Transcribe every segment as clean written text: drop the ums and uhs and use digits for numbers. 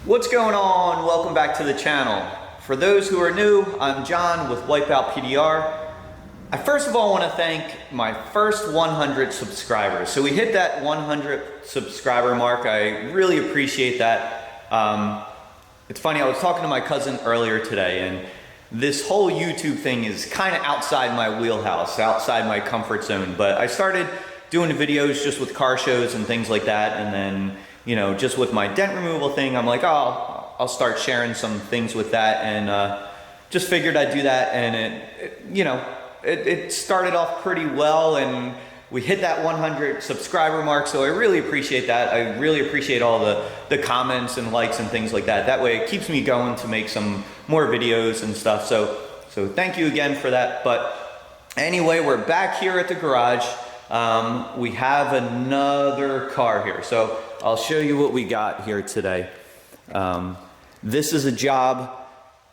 What's going on? Welcome back to the channel. For those who are new, I'm John with Wipeout P.D.R. I first of all want to thank my first 100 subscribers. So we hit that 100 subscriber mark. I really appreciate that. It's funny, I was talking to my cousin earlier today, and this whole YouTube thing is kind of outside my wheelhouse, outside my comfort zone. But I started doing videos just with car shows and things like that, and then just with my dent removal thing, I'm like, oh, I'll start sharing some things with that, and just figured I'd do that, and it started off pretty well, and we hit that 100 subscriber mark, so I really appreciate that. I really appreciate all the comments and likes and things like that. That way it keeps me going to make some more videos and stuff, so thank you again for that. But anyway, we're back here at the garage. We have another car here, so I'll show you what we got here today. This is a job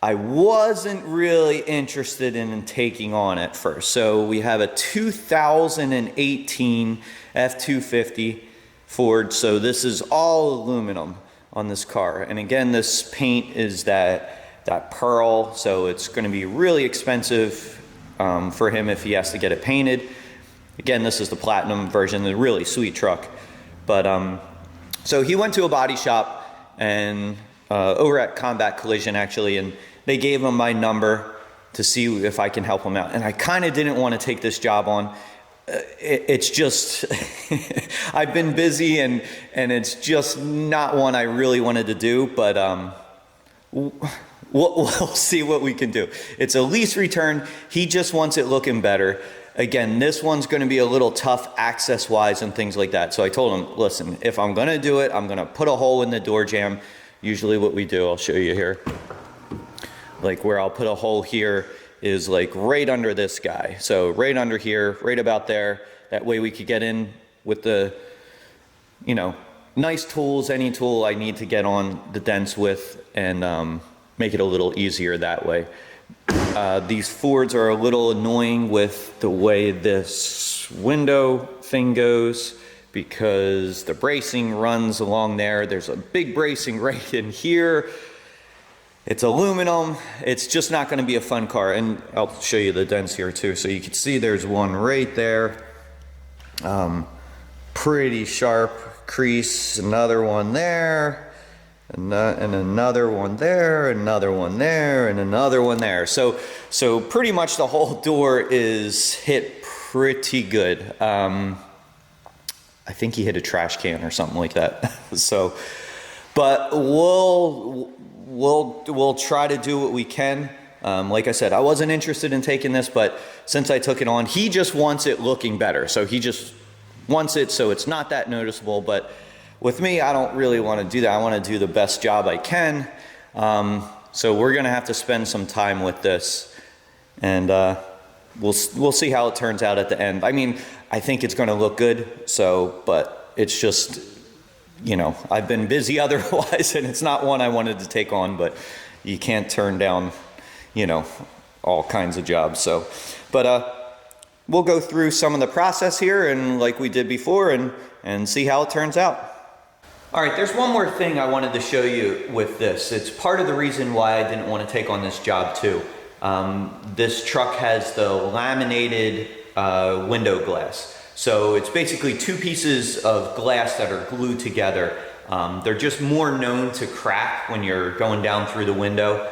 I wasn't really interested in taking on at first. So we have a 2018 F250 Ford. So this is all aluminum on this car. And again, this paint is that pearl. So it's going to be really expensive for him if he has to get it painted. Again, this is the platinum version, the really sweet truck. But so he went to a body shop and over at Combat Collision actually, and they gave him my number to see if I can help him out. And I kind of didn't want to take this job on. It's just, I've been busy and it's just not one I really wanted to do, but we'll see what we can do. It's a lease return. He just wants it looking better. Again, this one's going to be a little tough access-wise and things like that. So I told him, listen, if I'm going to do it, I'm going to put a hole in the door jamb. Usually what we do, I'll show you here. Like where I'll put a hole here is like right under this guy. So right under here, right about there. That way we could get in with the, nice tools, any tool I need to get on the dents with, and make it a little easier that way. These Fords are a little annoying with the way this window thing goes, because the bracing runs along there. There's a big bracing right in here. It's aluminum. It's just not going to be a fun car. And I'll show you the dents here too. So you can see there's one right there. Pretty sharp crease. Another one there. And another one there, another one there, and another one there. So pretty much the whole door is hit pretty good. I think he hit a trash can or something like that. But we'll try to do what we can. Like I said, I wasn't interested in taking this, but since I took it on, he just wants it looking better. So he just wants it so it's not that noticeable. But with me, I don't really want to do that. I want to do the best job I can. So we're going to have to spend some time with this, and we'll see how it turns out at the end. I mean, I think it's going to look good. But it's just, I've been busy otherwise, and it's not one I wanted to take on. But you can't turn down, all kinds of jobs. But we'll go through some of the process here, and like we did before, and see how it turns out. All right, there's one more thing I wanted to show you with this. It's part of the reason why I didn't want to take on this job too. This truck has the laminated window glass. So it's basically two pieces of glass that are glued together. They're just more known to crack when you're going down through the window.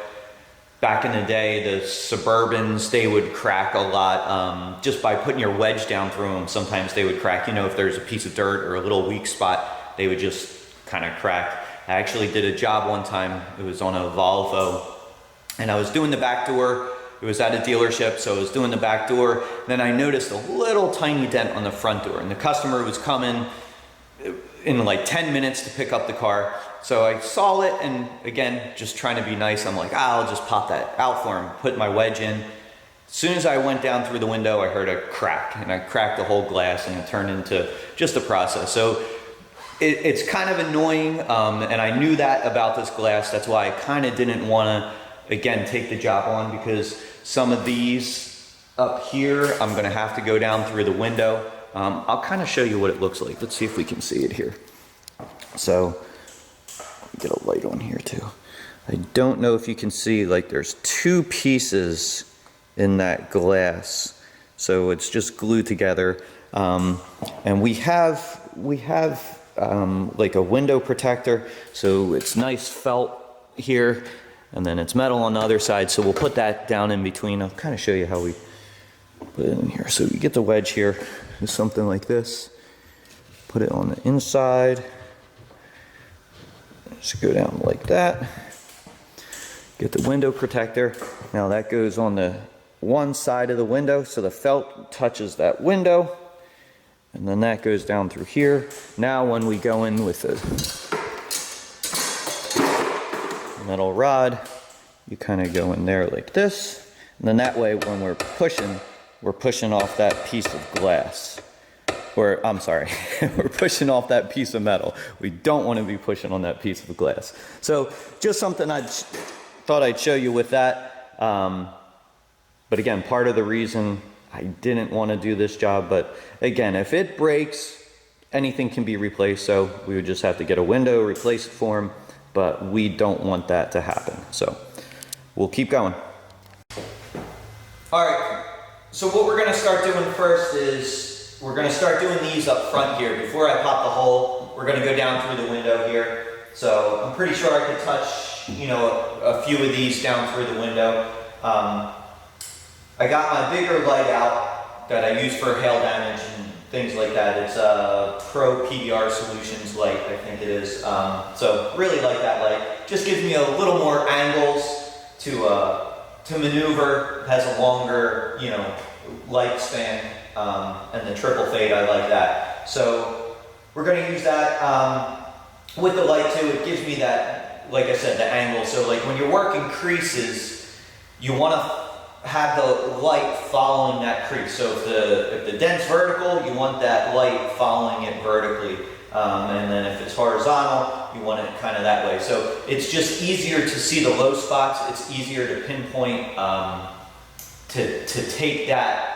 Back in the day, the Suburbans, they would crack a lot just by putting your wedge down through them. Sometimes they would crack, if there's a piece of dirt or a little weak spot, they would just kind of crack. I actually did a job one time. It was on a Volvo, and I was doing the back door. It was at a dealership, so I was doing the back door. Then I noticed a little tiny dent on the front door, and the customer was coming in like 10 minutes to pick up the car. So I saw it, and again, just trying to be nice, I'm like, I'll just pop that out for him, put my wedge in. As soon as I went down through the window, I heard a crack, and I cracked the whole glass, and it turned into just a process. So it's kind of annoying, and I knew that about this glass. That's why I kind of didn't want to, again, take the job on, because some of these up here, I'm going to have to go down through the window. I'll kind of show you what it looks like. Let's see if we can see it here. So get a light on here too. I don't know if you can see, like there's two pieces in that glass. So it's just glued together. And we have like a window protector. So it's nice felt here, and then it's metal on the other side. So we'll put that down in between. I'll kind of show you how we put it in here. So you get the wedge here, do something like this. Put it on the inside. Just go down like that. Get the window protector. Now that goes on the one side of the window, so the felt touches that window, and then that goes down through here. Now when we go in with the metal rod, you kind of go in there like this, and then that way when we're pushing off that piece of glass. Or, I'm sorry, we're pushing off that piece of metal. We don't want to be pushing on that piece of glass. So just something I thought I'd show you with that. But again, part of the reason I didn't want to do this job, but again, if it breaks, anything can be replaced. So we would just have to get a window, replace it for them, but we don't want that to happen. So we'll keep going. All right, so what we're going to start doing first is we're going to start doing these up front here. Before I pop the hole, we're going to go down through the window here. So I'm pretty sure I could touch, you know, a few of these down through the window. I got my bigger light out that I use for hail damage and things like that. It's a Pro P.D.R. Solutions light, I think it is. So really like that light. Just gives me a little more angles to maneuver. It has a longer, you know, light span. And the triple fade, I like that. So we're going to use that with the light too. It gives me that, like I said, the angle. So like when you're working creases, you want to have the light following that crease. So if the dent's vertical, you want that light following it vertically. And then if it's horizontal, you want it kind of that way. So it's just easier to see the low spots. It's easier to pinpoint, to take that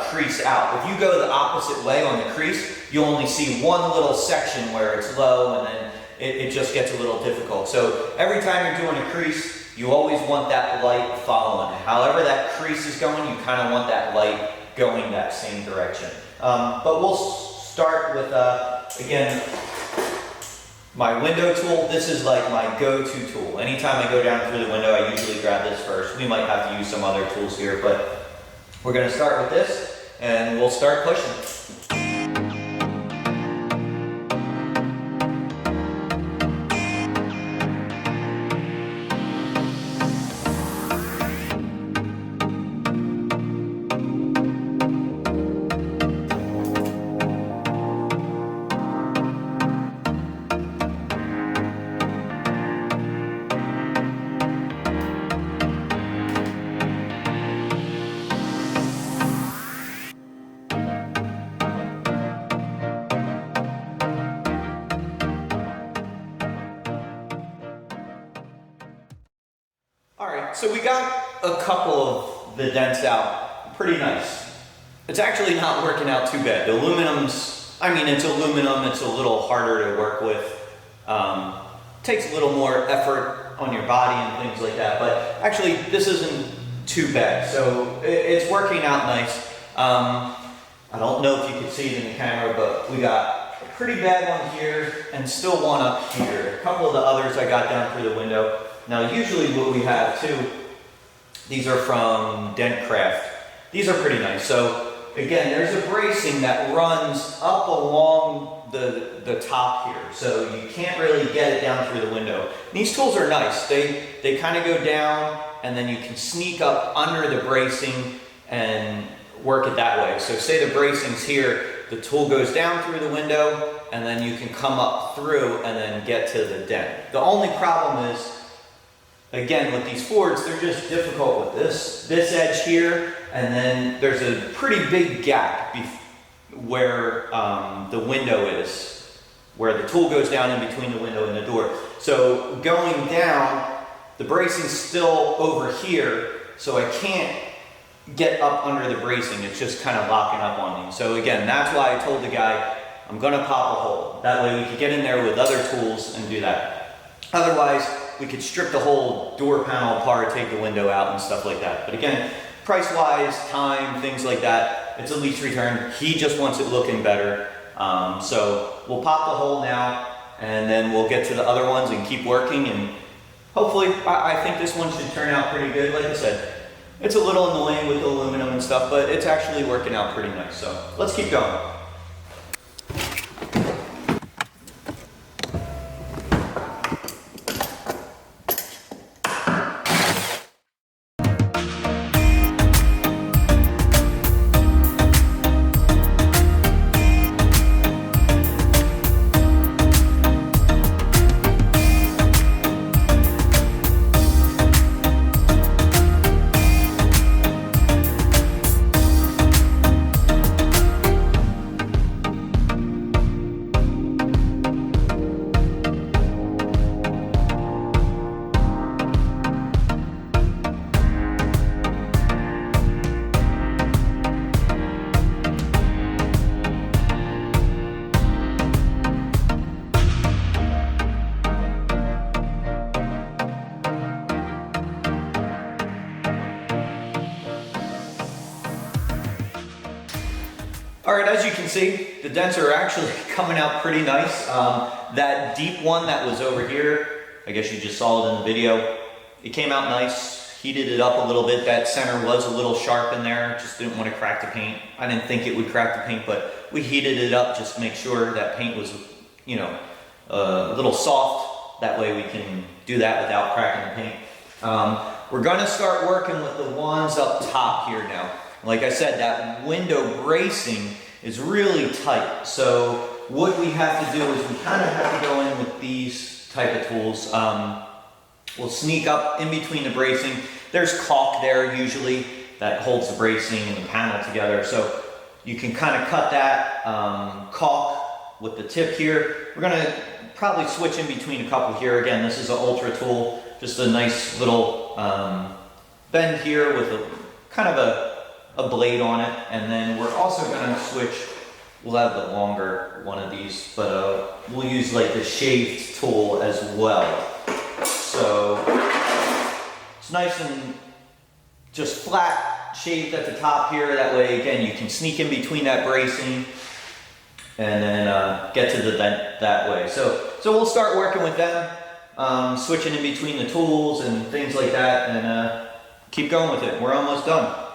crease out. If you go the opposite way on the crease, you only see one little section where it's low, and then it just gets a little difficult. So every time you're doing a crease, you always want that light following it. However that crease is going, you kind of want that light going that same direction. But we'll start with, again, my window tool. This is like my go-to tool. Anytime I go down through the window, I usually grab this first. We might have to use some other tools here, but we're going to start with this, and we'll start pushing. So we got a couple of the dents out, pretty nice. It's actually not working out too bad. The aluminum's, I mean, it's aluminum, it's a little harder to work with. Takes a little more effort on your body and things like that, but actually this isn't too bad. So it's working out nice. I don't know if you can see it in the camera, but we got a pretty bad one here and still one up here. A couple of the others I got down through the window. Now usually what we have too, these are from Dent. These are pretty nice. So again, there's a bracing that runs up along the top here. So you can't really get it down through the window. These tools are nice. They kind of go down, and then you can sneak up under the bracing and work it that way. So say the bracing's here, the tool goes down through the window, and then you can come up through and then get to the dent. The only problem is, again, with these Fords, they're just difficult with this edge here, and then there's a pretty big gap where the window is, where the tool goes down in between the window and the door. So going down, the bracing's still over here, so I can't get up under the bracing. It's just kind of locking up on me. So again, that's why I told the guy, I'm gonna pop a hole. That way we could get in there with other tools and do that. Otherwise, we could strip the whole door panel apart, take the window out and stuff like that. But again, price-wise, time, things like that, it's a lease return. He just wants it looking better. So we'll pop the hole now, and then we'll get to the other ones and keep working. And hopefully, I think this one should turn out pretty good. Like I said, it's a little annoying with the aluminum and stuff, but it's actually working out pretty nice. So let's keep going. All right, as you can see, the dents are actually coming out pretty nice. That deep one that was over here, I guess you just saw it in the video, it came out nice, heated it up a little bit. That center was a little sharp in there, just didn't want to crack the paint. I didn't think it would crack the paint, but we heated it up just to make sure that paint was, you know, a little soft. That way we can do that without cracking the paint. We're gonna start working with the ones up top here now. Like I said, that window bracing is really tight. So what we have to do is we kind of have to go in with these type of tools. We'll sneak up in between the bracing. There's caulk there usually that holds the bracing and the panel together. So you can kind of cut that caulk with the tip here. We're gonna probably switch in between a couple here. Again, this is an ultra tool, just a nice little bend here with a kind of a blade on it. And then we're also gonna switch, we'll have the longer one of these, but we'll use like the shaved tool as well. So it's nice and just flat, shaved at the top here. That way, again, you can sneak in between that bracing and then get to the dent that way. So we'll start working with them, switching in between the tools and things like that, and keep going with it. We're almost done.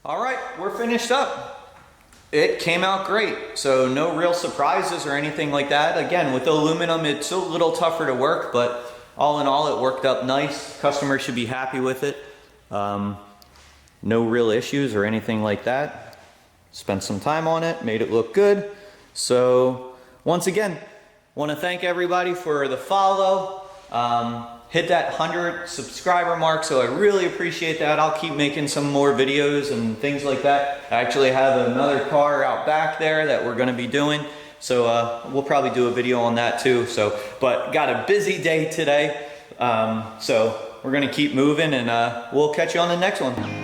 All right, we're finished up. It came out great, so no real surprises or anything like that. Again, with the aluminum, it's a little tougher to work, but all in all, it worked up nice. Customer should be happy with it. No real issues or anything like that. Spent some time on it, made it look good. So once again, want to thank everybody for the follow. Hit that 100 subscriber mark, so I really appreciate that. I'll keep making some more videos and things like that. I actually have another car out back there that we're gonna be doing, so we'll probably do a video on that too. So, but got a busy day today, so we're gonna keep moving, and we'll catch you on the next one.